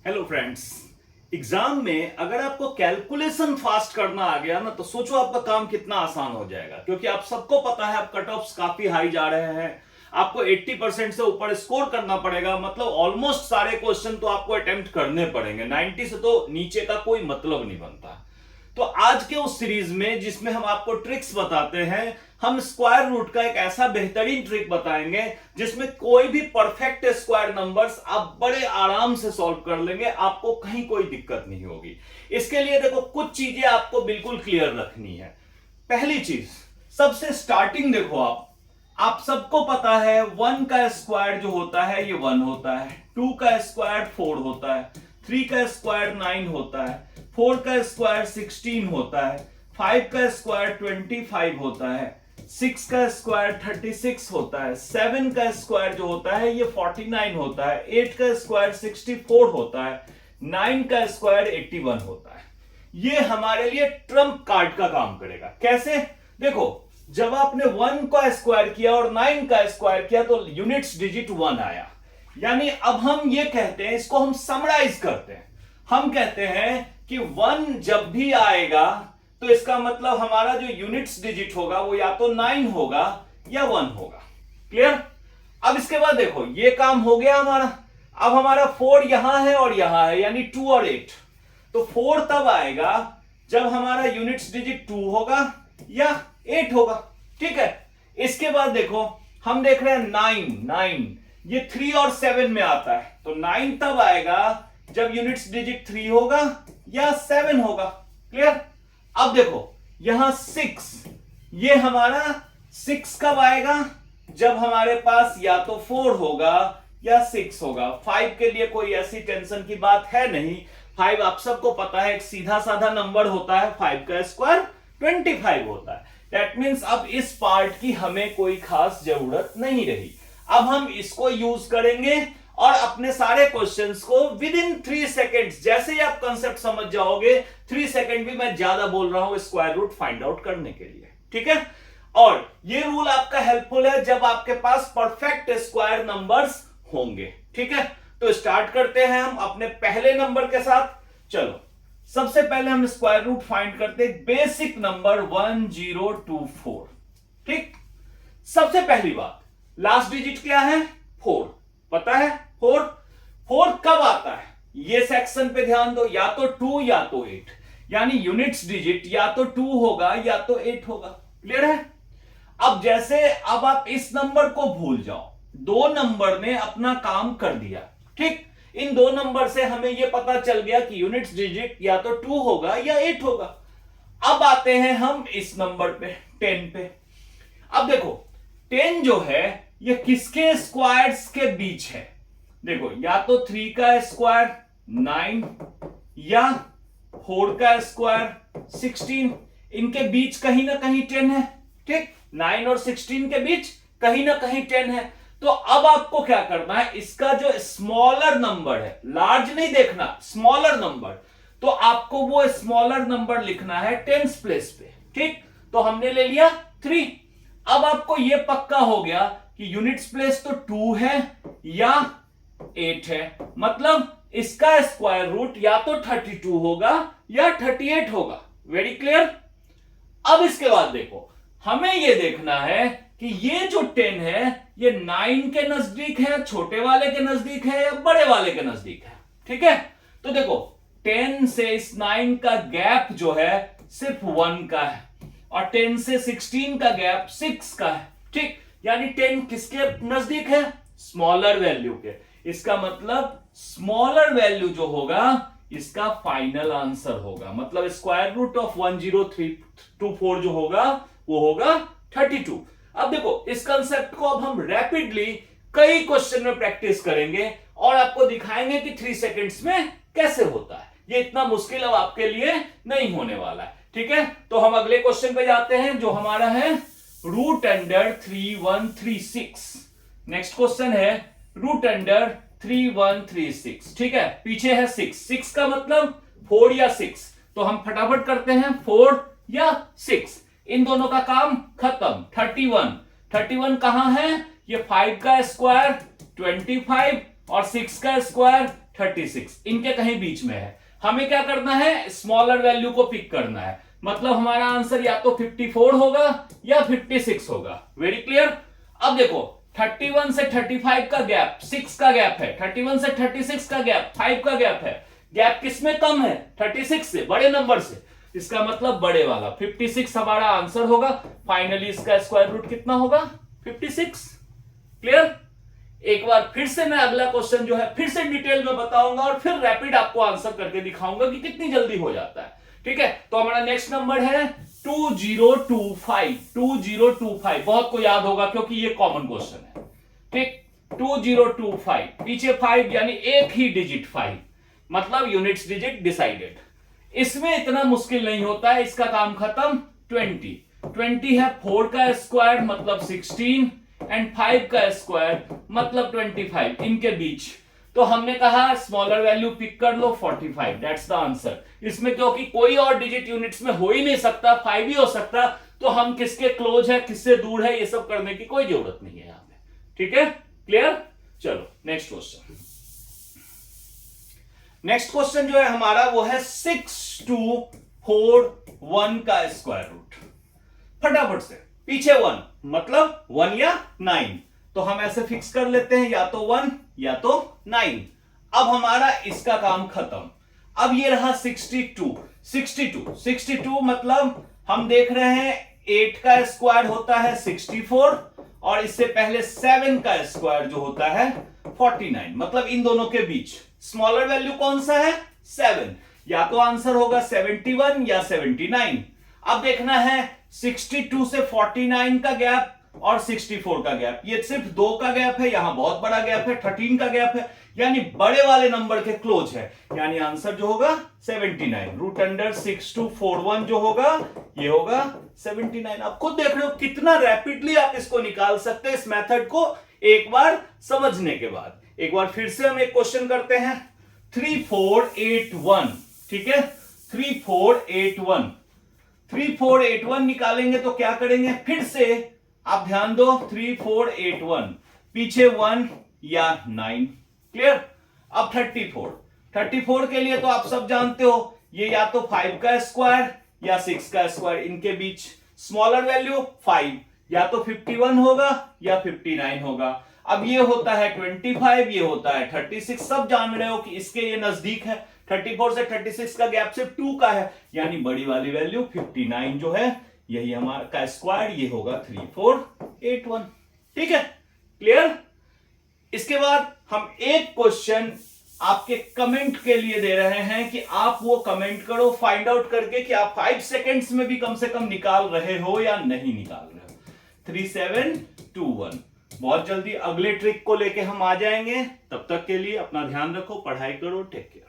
Hello friends. Exam में अगर आपको कैलकुलेशन फास्ट करना आ गया ना तो सोचो आपका काम कितना आसान हो जाएगा, क्योंकि आप सबको पता है आप कट ऑफ्स काफी हाई जा रहे हैं। आपको 80% से ऊपर स्कोर करना पड़ेगा, मतलब ऑलमोस्ट सारे क्वेश्चन तो आपको अटेम्प्ट करने पड़ेंगे। 90 से तो नीचे का कोई मतलब नहीं बनता। तो आज के उस सीरीज में जिसमें हम आपको ट्रिक्स बताते हैं, हम स्क्वायर रूट का एक ऐसा बेहतरीन ट्रिक बताएंगे जिसमें कोई भी परफेक्ट स्क्वायर नंबर्स आप बड़े आराम से सॉल्व कर लेंगे, आपको कहीं कोई दिक्कत नहीं होगी। इसके लिए देखो कुछ चीजें आपको बिल्कुल क्लियर रखनी है। पहली चीज, सबसे स्टार्टिंग देखो, आप सबको पता है 1 का स्क्वायर जो होता है ये 1 होता है, 2 का स्क्वायर 4 होता है, 3 का स्क्वायर 9 होता है, 4 का स्क्वायर 16 होता है, 5 का स्क्वायर 25 होता है, 6 का स्क्वायर 36 होता है, 7 का स्क्वायर जो होता है ये 49 होता है, 8 का स्क्वायर 64 होता है, 9 का स्क्वायर 81 होता है। ये हमारे लिए ट्रम्प कार्ड का काम करेगा। कैसे? देखो, जब आपने 1 का स्क्वायर किया और 9 का स्क्वायर किया तो यूनिट्स डिजिट 1 आया। यानी अब हम ये कहते हैं, इसको हम समराइज करते हैं, हम कहते हैं कि 1 जब भी आएगा तो इसका मतलब हमारा जो यूनिट्स डिजिट होगा वो या तो 9 होगा या 1 होगा। क्लियर? अब इसके बाद देखो, ये काम हो गया हमारा। अब हमारा 4 यहां है और यहां है, यानी 2 और 8। तो 4 तब आएगा जब हमारा यूनिट्स डिजिट 2 होगा या 8 होगा। ठीक है? इसके बाद देखो, हम देख रहे हैं 9 ये 3 और 7 में आता है, तो 9 तब आएगा जब यूनिट्स डिजिट 3 होगा या 7 होगा। क्लियर? अब देखो यहां 6, ये हमारा 6 कब आएगा? जब हमारे पास या तो 4 होगा या 6 होगा। 5 के लिए कोई ऐसी टेंशन की बात है नहीं। 5 आप सबको पता है एक सीधा साधा नंबर होता है, 5 का स्क्वायर 25 होता है। दैट मीन्स अब इस पार्ट की हमें कोई खास जरूरत नहीं रही। अब हम इसको यूज करेंगे और अपने सारे क्वेश्चंस को विद इन 3 सेकेंड्स, जैसे ही आप कंसेप्ट समझ जाओगे, 3 सेकेंड भी मैं ज्यादा बोल रहा हूं स्क्वायर रूट फाइंड आउट करने के लिए। ठीक है? और ये रूल आपका हेल्पफुल है जब आपके पास परफेक्ट स्क्वायर नंबर्स होंगे। ठीक है? तो स्टार्ट करते हैं हम अपने पहले नंबर के साथ। चलो, सबसे पहले हम स्क्वायर रूट फाइंड करते हैं बेसिक नंबर 1024। ठीक? सबसे पहली बात, लास्ट डिजिट क्या है? 4। पता है 4 कब आता है? ये सेक्शन पे ध्यान दो, या तो 2 या तो 8, यानी यूनिट्स डिजिट या तो 2 होगा या तो 8 होगा। क्लियर है? अब जैसे अब आप इस नंबर को भूल जाओ, 2 नंबर ने अपना काम कर दिया। ठीक? इन 2 नंबर से हमें यह पता चल गया कि यूनिट्स डिजिट या तो 2 होगा या 8 होगा। अब आते हैं हम इस नंबर पे, 10 पे। अब देखो 10 जो है ये किसके स्क्वायर्स के बीच है? देखो, या तो 3 का स्क्वायर 9 या 4 का स्क्वायर 16, इनके बीच कहीं ना कहीं 10 है। ठीक? 9 और 16 के बीच कहीं ना कहीं 10 है। तो अब आपको क्या करना है, इसका जो स्मॉलर नंबर है, लार्ज नहीं देखना, स्मॉलर नंबर, तो आपको वो स्मॉलर नंबर लिखना है 10th प्लेस पे। ठीक? तो हमने ले लिया 3। अब आपको यह पक्का हो गया कि यूनिट्स प्लेस तो 2 है या 8 है, मतलब इसका स्क्वायर रूट या तो 32 होगा या 38 होगा। Very clear? अब इसके बाद देखो, हमें यह देखना है कि ये जो 10 है ये 9 के नजदीक है, छोटे वाले के नजदीक है या बड़े वाले के नजदीक है। ठीक है? तो देखो 10 से इस 9 का गैप जो है सिर्फ 1 का है और 10 से 16 का गैप 6 का है। ठीक? यानी 10 किसके नजदीक है? स्मॉलर वैल्यू के। इसका मतलब स्मॉलर वैल्यू जो होगा इसका फाइनल आंसर होगा, मतलब स्क्वायर रूट ऑफ 10324 जो होगा वो होगा 32। अब देखो, इस कंसेप्ट को अब हम रैपिडली कई क्वेश्चन में प्रैक्टिस करेंगे और आपको दिखाएंगे कि 3 सेकेंड्स में कैसे होता है। ये इतना मुश्किल अब आपके लिए नहीं होने वाला है। ठीक है? तो हम अगले क्वेश्चन पे जाते हैं जो हमारा है रूट अंडर 3136। नेक्स्ट क्वेश्चन है रूट अंडर 3136। ठीक है? पीछे है 6 का मतलब 4 या 6, तो हम फटाफट करते हैं 4 या 6, इन दोनों का काम खत्म। 31 कहां है? ये 5 का स्क्वायर 25 और 6 का स्क्वायर 36, इनके कहीं बीच में है। हमें क्या करना है, स्मॉलर वैल्यू को पिक करना है। मतलब हमारा आंसर या तो 54 होगा या 56 होगा। Very clear. अब देखो 31 से 35 का गैप 6 का गैप है, 31 से 36 का गैप 5 का गैप है। गैप किसमें कम है, 36 से, बड़े नंबर से। इसका मतलब बड़े वाला 56 हमारा आंसर होगा। फाइनली इसका स्क्वायर रूट कितना होगा, 56। क्लियर। एक बार फिर से मैं अगला क्वेश्चन जो है फिर से डिटेल में बताऊंगा और फिर रैपिड आपको आंसर करके दिखाऊंगा कि कितनी जल्दी हो जाता है। ठीक है, तो हमारा नेक्स्ट नंबर है 2025। 2025 बहुत को याद होगा क्योंकि ये कॉमन क्वेश्चन है। ठीक, 2025 पीछे 5 यानी एक ही डिजिट 5, मतलब यूनिट्स डिजिट डिसाइडेड। इसमें इतना मुश्किल नहीं होता है, इसका काम खत्म। 20 है 4 का स्क्वायर मतलब 16 एंड 5 का स्क्वायर मतलब 25, इनके बीच। तो हमने कहा स्मॉलर वैल्यू पिक कर लो 45, दैट्स द आंसर। इसमें क्योंकि कोई और डिजिट यूनिट्स में हो ही नहीं सकता, 5 ही हो सकता, तो हम किसके क्लोज है किससे दूर है ये सब करने की कोई जरूरत नहीं है यहां पे। ठीक है, क्लियर। चलो नेक्स्ट क्वेश्चन। नेक्स्ट क्वेश्चन जो है हमारा वो है 6241 का स्क्वायर रूट। फटाफट से, पीछे 1 मतलब 1 या 9, तो हम ऐसे फिक्स कर लेते हैं, या तो 1 या तो 9। अब हमारा इसका काम खत्म। अब ये रहा 62 मतलब हम देख रहे हैं 8 का स्क्वायर होता है 64 और इससे पहले 7 का स्क्वायर जो होता है 49, मतलब इन दोनों के बीच स्मॉलर वैल्यू कौन सा है, 7। या तो आंसर होगा 71 या 79। अब देखना है 62 से 49 का गैप और 64 का गैप, ये सिर्फ 2 का गैप है, यहां बहुत बड़ा गैप है, 13 का गैप है, यानी बड़े वाले नंबर के क्लोज है, यानी आंसर जो होगा 79। रूट अंडर 6241 जो होगा ये होगा 79। आप खुद देख रहे हो कितना रैपिडली आप इसको निकाल सकते हैं इस मेथड को एक बार समझने के बाद। एक बार फिर से हम एक क्वेश्चन करते हैं 3481। ठीक है, 3481 निकालेंगे तो क्या करेंगे, फिर से आप ध्यान दो 3481 पीछे 1 या 9। क्लियर। अब 34 के लिए तो आप सब जानते हो ये या तो 5 का स्क्वायर या 6 का स्क्वायर, इनके बीच स्मॉलर वैल्यू 5, या तो 51 होगा या 59 होगा। अब ये होता है 25, ये होता है 36, सब जान रहे हो कि इसके ये नजदीक है। 34 से 36 का गैप सिर्फ 2 का है, यानी बड़ी वाली वैल्यू 59 जो है यही हमारा का स्क्वायर, ये होगा 3481। ठीक है, क्लियर। इसके बाद हम एक क्वेश्चन आपके कमेंट के लिए दे रहे हैं कि आप वो कमेंट करो फाइंड आउट करके कि आप 5 सेकेंड्स में भी कम से कम निकाल रहे हो या नहीं निकाल रहे हो। 3721। बहुत जल्दी अगले ट्रिक को लेके हम आ जाएंगे। तब तक के लिए अपना ध्यान रखो, पढ़ाई करो, टेक केयर।